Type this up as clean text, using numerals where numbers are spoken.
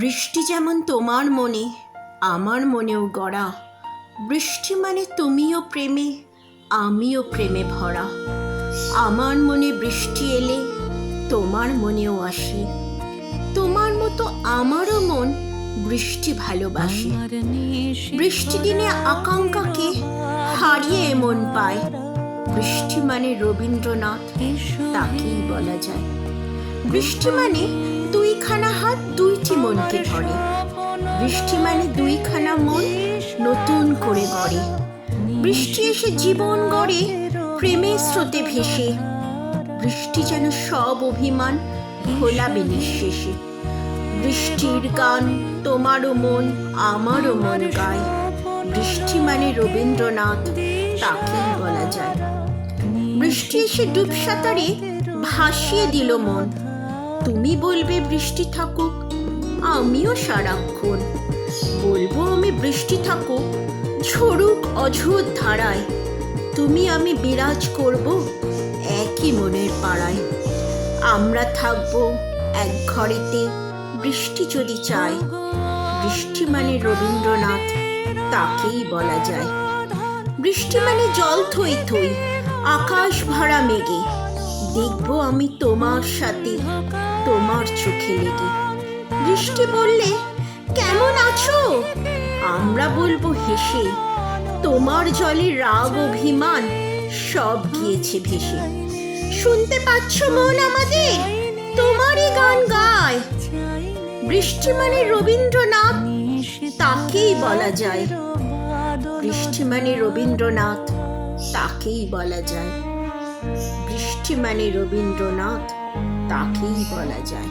বৃষ্টি যেমন তোমার মনে আমার মনেও গড়া, বৃষ্টি মানে তুমিও প্রেমে আমিও প্রেমে ভরা। আমার মনে বৃষ্টি এলে তোমার মনেও আসে, তোমার মতো আমারও মন বৃষ্টি ভালোবাসে। বৃষ্টি দিনে আকাঙ্ক্ষাকে হারিয়ে মন পায়, বৃষ্টি মানে রবীন্দ্রনাথ তাকেই বলা যায়। বৃষ্টি মানে দুইখানা হাত দুইটি মনকে ধরে, বৃষ্টি মানে দুইখানা মন নতুন করে গড়ে। বৃষ্টি এসে জীবন গড়ে প্রেমের স্রোতে ভেসে, বৃষ্টি যেন সব অভিমান ভোলাবে নিঃশেষে। বৃষ্টির গান তোমারও মন আমারও মন গায়, বৃষ্টি মানে রবীন্দ্রনাথ তাকেই বলা যায়। বৃষ্টি এসে ডুবসাঁতারে ভাসিয়ে দিল মন, তুমি বলবে বৃষ্টি থাকুক আমিও সারাক্ষণ বলবো, আমি বৃষ্টি থাকুক ঝরুক অঝোর ধারায়, তুমি আমি বিরাজ করব একই মনের পাড়ায়। আমরা থাকবো এক ঘরেতে বৃষ্টি যদি চায়, বৃষ্টি মানে রবীন্দ্রনাথ তাকেই বলা যায়। বৃষ্টি মানে জল থই থই আকাশ ভরা মেঘে, দেখবো আমি তোমার সাথে তোমার চোখে লেগে। বৃষ্টি বললে কেমন আছো, আমরা বলবো হেসে, তোমার জলে রাগ অভিমান সব গিয়েছে ভেসে। শুনতে পাচ্ছ মন আমাদের তোমারই গান গায়, বৃষ্টি মানে রবীন্দ্রনাথ তাকেই বলা যায়। বৃষ্টি মানে রবীন্দ্রনাথ তাকেই বলা যায়, বৃষ্টি মানে রবীন্দ্রনাথ তাকেই বলা যায়।